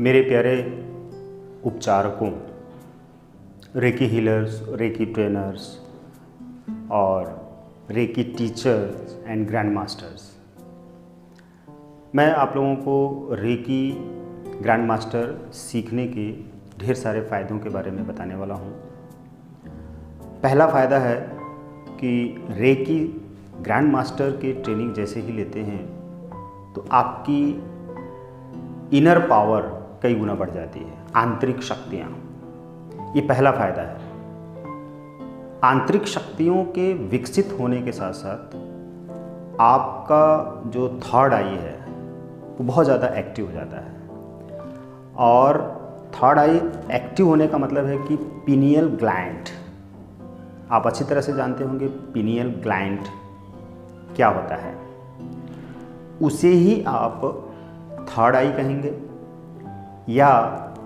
मेरे प्यारे उपचारकों, रेकी हीलर्स, रेकी ट्रेनर्स और reiki teachers and grand masters, मैं आप लोगों को रेकी ग्रैंड मास्टर सीखने के ढेर सारे फ़ायदों के बारे में बताने वाला हूँ। पहला फ़ायदा है कि रेकी ग्रैंड मास्टर की ट्रेनिंग जैसे ही लेते हैं तो आपकी इनर पावर कई गुना बढ़ जाती है, आंतरिक शक्तियाँ। ये पहला फ़ायदा है। आंतरिक शक्तियों के विकसित होने के साथ साथ आपका जो थर्ड आई है वो बहुत ज़्यादा एक्टिव हो जाता है। और थर्ड आई एक्टिव होने का मतलब है कि पीनियल ग्लैंड, आप अच्छी तरह से जानते होंगे पीनियल ग्लैंड क्या होता है। उसे ही आप थर्ड आई कहेंगे या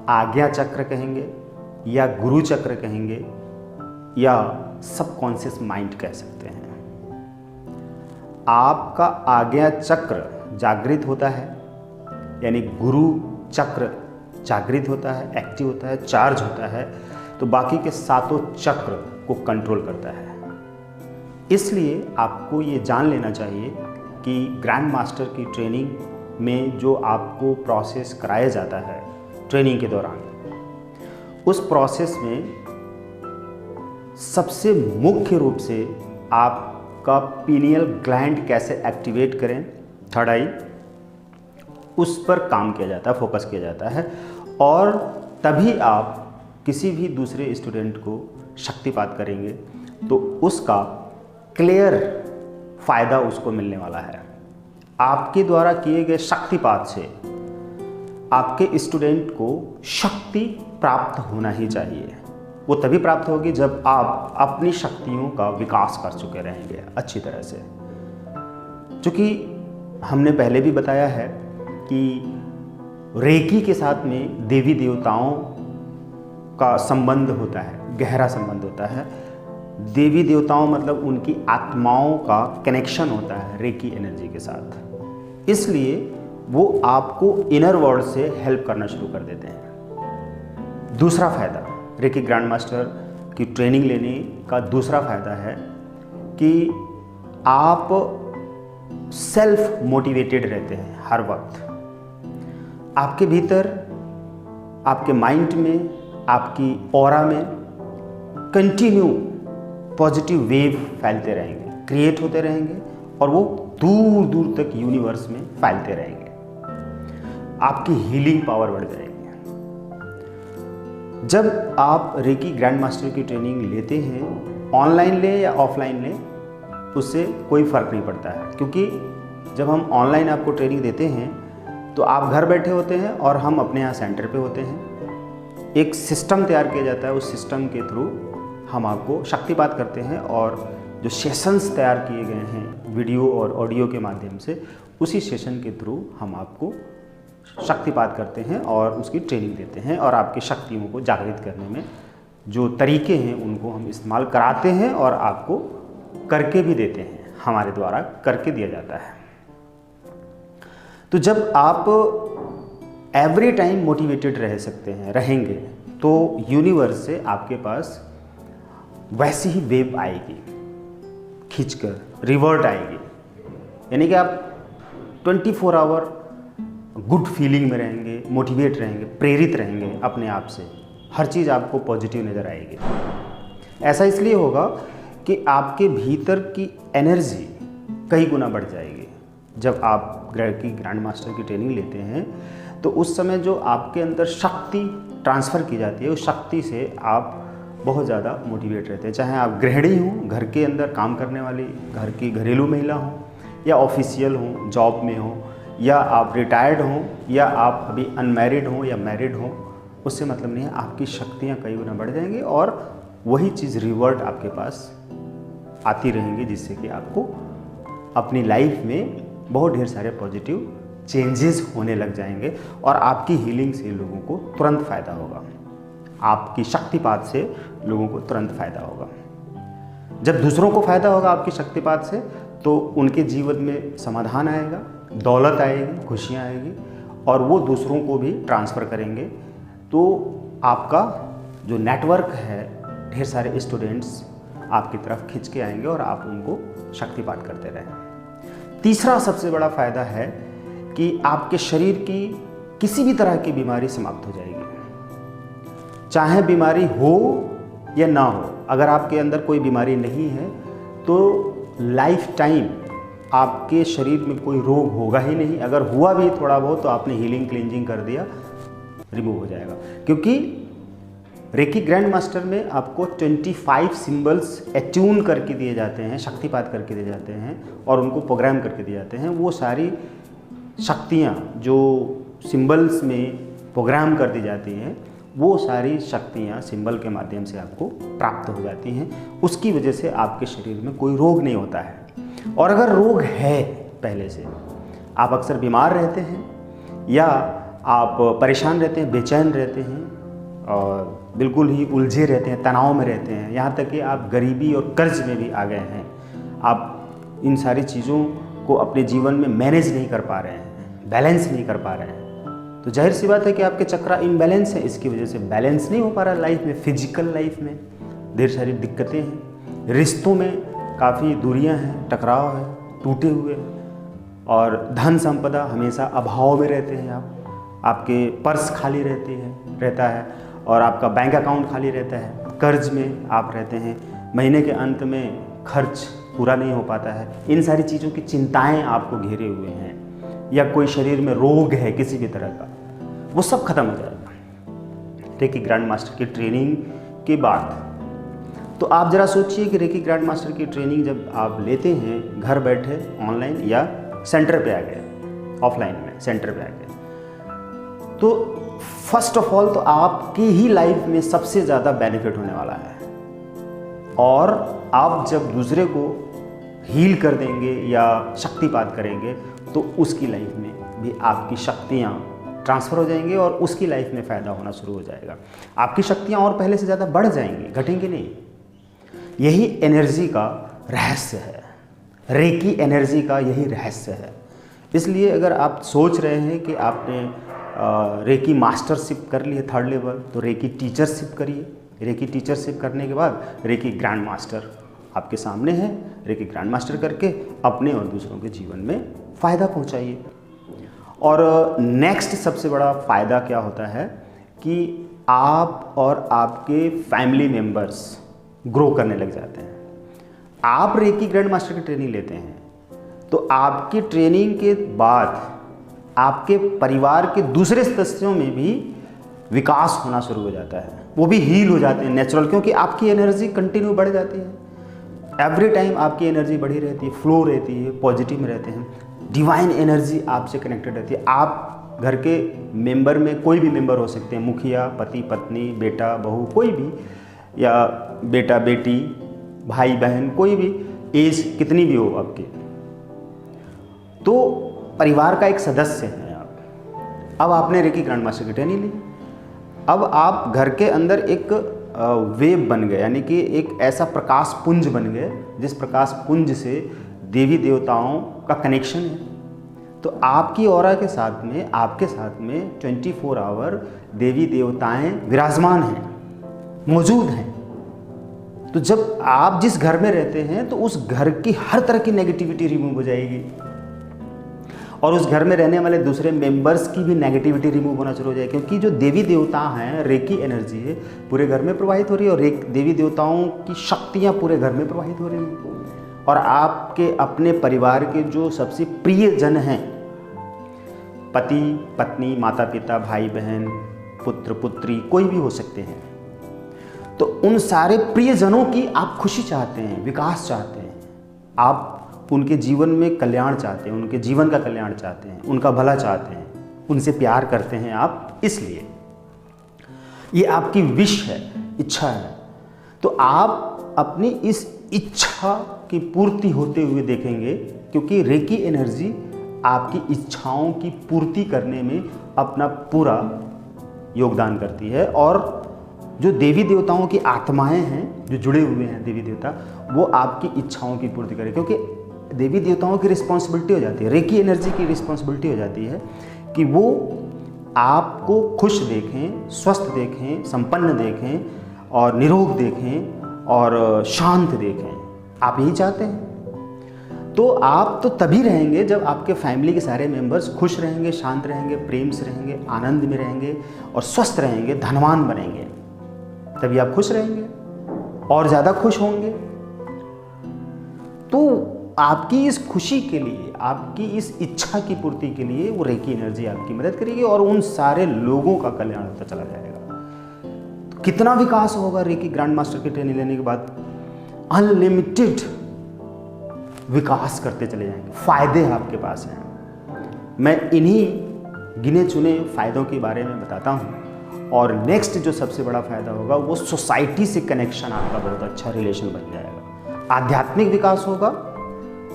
आज्ञा चक्र कहेंगे या गुरु चक्र कहेंगे या सबकॉन्शियस माइंड कह सकते हैं। आपका आज्ञा चक्र जागृत होता है, यानी गुरु चक्र जागृत होता है, एक्टिव होता है, चार्ज होता है, तो बाकी के सातों चक्र को कंट्रोल करता है। इसलिए आपको ये जान लेना चाहिए कि ग्रैंड मास्टर की ट्रेनिंग में जो आपको प्रोसेस कराया जाता है ट्रेनिंग के दौरान, उस प्रोसेस में सबसे मुख्य रूप से आपका पीनियल ग्लैंड कैसे एक्टिवेट करें, थर्ड आई, उस पर काम किया जाता है, फोकस किया जाता है। और तभी आप किसी भी दूसरे स्टूडेंट को शक्तिपात करेंगे तो उसका क्लियर फ़ायदा उसको मिलने वाला है। आपके द्वारा किए गए शक्तिपात से आपके स्टूडेंट को शक्ति प्राप्त होना ही चाहिए। वो तभी प्राप्त होगी जब आप अपनी शक्तियों का विकास कर चुके रहेंगे अच्छी तरह से। क्योंकि हमने पहले भी बताया है कि रेकी के साथ में देवी देवताओं का संबंध होता है, गहरा संबंध होता है। देवी देवताओं मतलब उनकी आत्माओं का कनेक्शन होता है रेकी एनर्जी के साथ। इसलिए वो आपको इनर वर्ल्ड से हेल्प करना शुरू कर देते हैं। दूसरा फ़ायदा रेकी ग्रैंड मास्टर की ट्रेनिंग लेने का दूसरा फ़ायदा है कि आप सेल्फ मोटिवेटेड रहते हैं हर वक्त। आपके भीतर, आपके माइंड में, आपकी ऑरा में कंटिन्यू पॉजिटिव वेव फैलते रहेंगे, क्रिएट होते रहेंगे और वो दूर दूर तक यूनिवर्स में फैलते रहेंगे। आपकी हीलिंग पावर बढ़ जाएगी। जब आप रेकी ग्रैंड मास्टर की ट्रेनिंग लेते हैं, ऑनलाइन लें या ऑफलाइन लें, उससे कोई फ़र्क नहीं पड़ता है। क्योंकि जब हम ऑनलाइन आपको ट्रेनिंग देते हैं तो आप घर बैठे होते हैं और हम अपने यहाँ सेंटर पे होते हैं। एक सिस्टम तैयार किया जाता है, उस सिस्टम के थ्रू हम आपको शक्तिपात करते हैं और जो सेशंस तैयार किए गए हैं वीडियो और ऑडियो के माध्यम से, उसी सेशन के थ्रू हम आपको शक्तिपात करते हैं और उसकी ट्रेनिंग देते हैं और आपकी शक्तियों को जागृत करने में जो तरीके हैं उनको हम इस्तेमाल कराते हैं और आपको करके भी देते हैं, हमारे द्वारा करके दिया जाता है। तो जब आप एवरी टाइम मोटिवेटेड रह सकते हैं, रहेंगे, तो यूनिवर्स से आपके पास वैसी ही वेव आएगी, खींचकर रिवर्ट आएगी। यानी कि आप 24 आवर गुड फीलिंग में रहेंगे, मोटिवेट रहेंगे, प्रेरित रहेंगे अपने आप से। हर चीज़ आपको पॉजिटिव नज़र आएगी। ऐसा इसलिए होगा कि आपके भीतर की एनर्जी कई गुना बढ़ जाएगी। जब आप रेकी ग्रैंड मास्टर की ट्रेनिंग लेते हैं तो उस समय जो आपके अंदर शक्ति ट्रांसफ़र की जाती है, उस शक्ति से आप बहुत ज़्यादा मोटिवेट रहते हैं। चाहे आप गृहिणी हों, घर के अंदर काम करने वाली घर की घरेलू महिला हों, या ऑफिशियल हों, जॉब में हों, या आप रिटायर्ड हों, या आप अभी अनमैरिड हों या मैरिड हों, उससे मतलब नहीं है। आपकी शक्तियाँ कई गुना बढ़ जाएंगी और वही चीज़ रिवर्ट आपके पास आती रहेंगी, जिससे कि आपको अपनी लाइफ में बहुत ढेर सारे पॉजिटिव चेंजेस होने लग जाएंगे और आपकी हीलिंग से लोगों को तुरंत फ़ायदा होगा। आपकी शक्तिपात से लोगों को तुरंत फ़ायदा होगा। जब दूसरों को फ़ायदा होगा आपकी शक्तिपात से, तो उनके जीवन में समाधान आएगा, दौलत आएगी, खुशियाँ आएगी और वो दूसरों को भी ट्रांसफ़र करेंगे। तो आपका जो नेटवर्क है, ढेर सारे स्टूडेंट्स आपकी तरफ खिंच के आएंगे और आप उनको शक्तिपात करते रहें। तीसरा सबसे बड़ा फ़ायदा है कि आपके शरीर की किसी भी तरह की बीमारी समाप्त हो जाएगी, चाहे बीमारी हो या ना हो। अगर आपके अंदर कोई बीमारी नहीं है तो लाइफ टाइम आपके शरीर में कोई रोग होगा ही नहीं। अगर हुआ भी थोड़ा बहुत तो आपने हीलिंग क्लींजिंग कर दिया, रिमूव हो जाएगा। क्योंकि रेकी ग्रैंड मास्टर में आपको 25 सिंबल्स एट्यून करके दिए जाते हैं, शक्तिपात करके दिए जाते हैं और उनको प्रोग्राम करके दिए जाते हैं। वो सारी शक्तियाँ जो सिंबल्स में प्रोग्राम कर दी जाती हैं, वो सारी शक्तियाँ सिंबल के माध्यम से आपको प्राप्त हो जाती हैं। उसकी वजह से आपके शरीर में कोई रोग नहीं होता है। और अगर रोग है पहले से, आप अक्सर बीमार रहते हैं या आप परेशान रहते हैं, बेचैन रहते हैं और बिल्कुल ही उलझे रहते हैं, तनाव में रहते हैं, यहाँ तक कि आप गरीबी और कर्ज में भी आ गए हैं, आप इन सारी चीज़ों को अपने जीवन में मैनेज नहीं कर पा रहे हैं, बैलेंस नहीं कर पा रहे हैं, तो जाहिर सी बात है कि आपके चक्रा इनबैलेंस है। इसकी वजह से बैलेंस नहीं हो पा रहा लाइफ में, फिजिकल लाइफ में ढेर सारी दिक्कतें हैं, रिश्तों में काफ़ी दूरियां हैं, टकराव है, टूटे हुए हैं और धन संपदा हमेशा अभाव में रहते हैं। आपके पर्स खाली रहता है और आपका बैंक अकाउंट खाली रहता है, कर्ज में आप रहते हैं, महीने के अंत में खर्च पूरा नहीं हो पाता है। इन सारी चीज़ों की चिंताएं आपको घेरे हुए हैं या कोई शरीर में रोग है किसी भी तरह का, वो सब खत्म हो जाएगा रेकी ग्रैंड मास्टर की ट्रेनिंग के बाद। तो आप ज़रा सोचिए कि रेकी ग्रैंड मास्टर की ट्रेनिंग जब आप लेते हैं घर बैठे, ऑनलाइन या सेंटर पे आ गए, ऑफलाइन में सेंटर पे आ गए, तो फर्स्ट ऑफ ऑल तो आपकी ही लाइफ में सबसे ज़्यादा बेनिफिट होने वाला है। और आप जब दूसरे को हील कर देंगे या शक्तिपात करेंगे तो उसकी लाइफ में भी आपकी शक्तियाँ ट्रांसफ़र हो जाएंगी और उसकी लाइफ में फ़ायदा होना शुरू हो जाएगा। आपकी शक्तियाँ और पहले से ज़्यादा बढ़ जाएंगी, घटेंगी नहीं। यही एनर्जी का रहस्य है, रेकी एनर्जी का यही रहस्य है। इसलिए अगर आप सोच रहे हैं कि आपने रेकी मास्टरशिप कर ली है 3rd लेवल, तो रेकी टीचरशिप करिए। रेकी टीचरशिप करने के बाद रेकी ग्रैंड मास्टर आपके सामने है। रेकी ग्रैंड मास्टर करके अपने और दूसरों के जीवन में फ़ायदा पहुंचाइए। और नेक्स्ट सबसे बड़ा फ़ायदा क्या होता है कि आप और आपके फैमिली मेम्बर्स ग्रो करने लग जाते हैं। आप रेकी ग्रैंड मास्टर की ट्रेनिंग लेते हैं तो आपकी ट्रेनिंग के बाद आपके परिवार के दूसरे सदस्यों में भी विकास होना शुरू हो जाता है, वो भी हील हो जाते हैं नेचुरल, क्योंकि आपकी एनर्जी कंटिन्यू बढ़ जाती है। एवरी टाइम आपकी एनर्जी बढ़ी रहती है, फ्लो रहती है, पॉजिटिव में रहते हैं, डिवाइन एनर्जी आपसे कनेक्टेड रहती है। आप घर के मेंबर में कोई भी मेंबर हो सकते हैं, मुखिया, पति पत्नी, बेटा बहू, कोई भी, या बेटा बेटी, भाई बहन, कोई भी, एज कितनी भी हो आपकी, तो परिवार का एक सदस्य हैं आप। अब आपने रेकी ग्रैंड मास्टर की ट्रेनिंग ली, अब आप घर के अंदर एक वेव बन गए, यानी कि एक ऐसा प्रकाश पुंज बन गए जिस प्रकाश पुंज से देवी देवताओं का कनेक्शन है। तो आपकी ऑरा के साथ में, आपके साथ में 24 आवर देवी देवताएं विराजमान हैं, मौजूद हैं। तो जब आप जिस घर में रहते हैं तो उस घर की हर तरह की नेगेटिविटी रिमूव हो जाएगी और उस घर में रहने वाले दूसरे मेंबर्स की भी नेगेटिविटी रिमूव होना शुरू हो जाएगी, क्योंकि जो देवी देवता हैं, रेकी एनर्जी है पूरे घर में प्रवाहित हो रही है और देवी देवताओं की शक्तियाँ पूरे घर में प्रवाहित हो रही हैं। और आपके अपने परिवार के जो सबसे प्रिय जन हैं, पति पत्नी, माता पिता, भाई बहन, पुत्र पुत्री, कोई भी हो सकते हैं, तो उन सारे प्रियजनों की आप खुशी चाहते हैं, विकास चाहते हैं, आप उनके जीवन में कल्याण चाहते हैं, उनके जीवन का कल्याण चाहते हैं, उनका भला चाहते हैं, उनसे प्यार करते हैं आप। इसलिए ये आपकी विश है, इच्छा है। तो आप अपनी इस इच्छा की पूर्ति होते हुए देखेंगे, क्योंकि रेकी एनर्जी आपकी इच्छाओं की पूर्ति करने में अपना पूरा योगदान करती है। और जो देवी देवताओं की आत्माएं हैं, जो जुड़े हुए हैं देवी देवता, वो आपकी इच्छाओं की पूर्ति करें, क्योंकि देवी देवताओं की रिस्पॉन्सिबिलिटी हो जाती है, रेकी एनर्जी की रिस्पॉन्सिबिलिटी हो जाती है कि वो आपको खुश देखें, स्वस्थ देखें, संपन्न देखें और निरोग देखें और शांत देखें। आप यही चाहते हैं? तो आप तो तभी रहेंगे जब आपके फैमिली के सारे मेंबर्स खुश रहेंगे, शांत रहेंगे, प्रेम से रहेंगे, आनंद में रहेंगे और स्वस्थ रहेंगे, धनवान बनेंगे। तभी आप खुश रहेंगे और ज़्यादा खुश होंगे। तो आपकी इस खुशी के लिए, आपकी इस इच्छा की पूर्ति के लिए वो रेकी एनर्जी आपकी मदद करेगी और उन सारे लोगों का कल्याण होता चला जाएगा। तो कितना विकास होगा रेकी ग्रैंड मास्टर की ट्रेनिंग लेने के बाद? अनलिमिटेड विकास करते चले जाएंगे। फायदे आपके पास हैं। मैं इन्हीं गिने चुने फायदों के बारे में बताता हूँ। और नेक्स्ट जो सबसे बड़ा फायदा होगा वो सोसाइटी से कनेक्शन, आपका बहुत अच्छा रिलेशन बन जाएगा। आध्यात्मिक विकास होगा,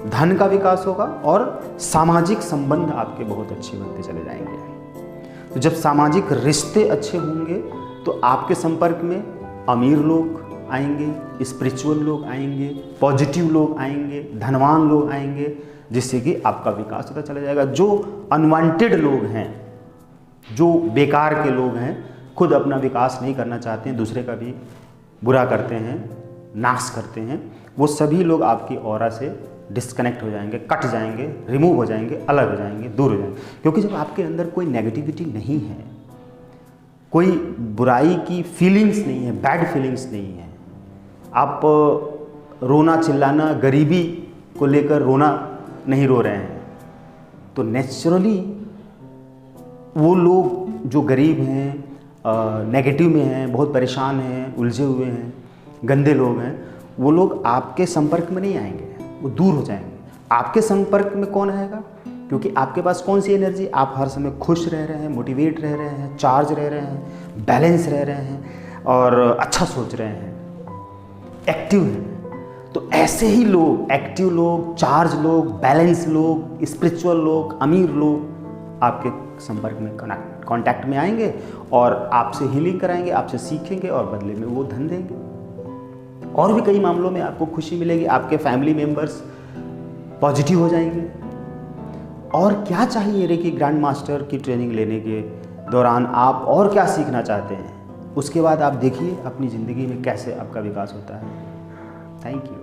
धन का विकास होगा और सामाजिक संबंध आपके बहुत अच्छे बनते चले जाएंगे। तो जब सामाजिक रिश्ते अच्छे होंगे तो आपके संपर्क में अमीर लोग आएंगे, स्पिरिचुअल लोग आएंगे, पॉजिटिव लोग आएंगे, धनवान लोग आएंगे, जिससे कि आपका विकास होता चला जाएगा। जो अनवांटेड लोग हैं, जो बेकार के लोग हैं, खुद अपना विकास नहीं करना चाहते हैं, दूसरे का भी बुरा करते हैं, नाश करते हैं, वो सभी लोग आपकी ऑरा से डिस्कनेक्ट हो जाएंगे, कट जाएंगे, रिमूव हो जाएंगे, अलग हो जाएंगे, दूर हो जाएंगे। क्योंकि जब आपके अंदर कोई नेगेटिविटी नहीं है, कोई बुराई की फीलिंग्स नहीं है, बैड फीलिंग्स नहीं है, आप रोना चिल्लाना, गरीबी को लेकर रोना नहीं रो रहे हैं, तो नेचुरली वो लोग जो गरीब हैं, नेगेटिव में हैं, बहुत परेशान हैं, उलझे हुए हैं, गंदे लोग हैं, वो लोग आपके संपर्क में नहीं आएंगे, वो दूर हो जाएंगे। आपके संपर्क में कौन आएगा? क्योंकि आपके पास कौन सी एनर्जी? आप हर समय खुश रह रहे हैं, मोटिवेट रह रहे हैं, चार्ज रह रहे हैं, बैलेंस रह रहे हैं और अच्छा सोच रहे हैं, एक्टिव हैं। तो ऐसे ही लोग, एक्टिव लोग, चार्ज लोग, बैलेंस लोग, स्पिरिचुअल लोग, अमीर लोग आपके संपर्क में कांटेक्ट में आएंगे और आपसे हीलिंग कराएंगे, आपसे सीखेंगे और बदले में वो धन देंगे। और भी कई मामलों में आपको खुशी मिलेगी, आपके फैमिली मेंबर्स पॉजिटिव हो जाएंगे। और क्या चाहिए रेकी ग्रैंड मास्टर की ट्रेनिंग लेने के दौरान? आप और क्या सीखना चाहते हैं? उसके बाद आप देखिए अपनी ज़िंदगी में कैसे आपका विकास होता है। Thank you.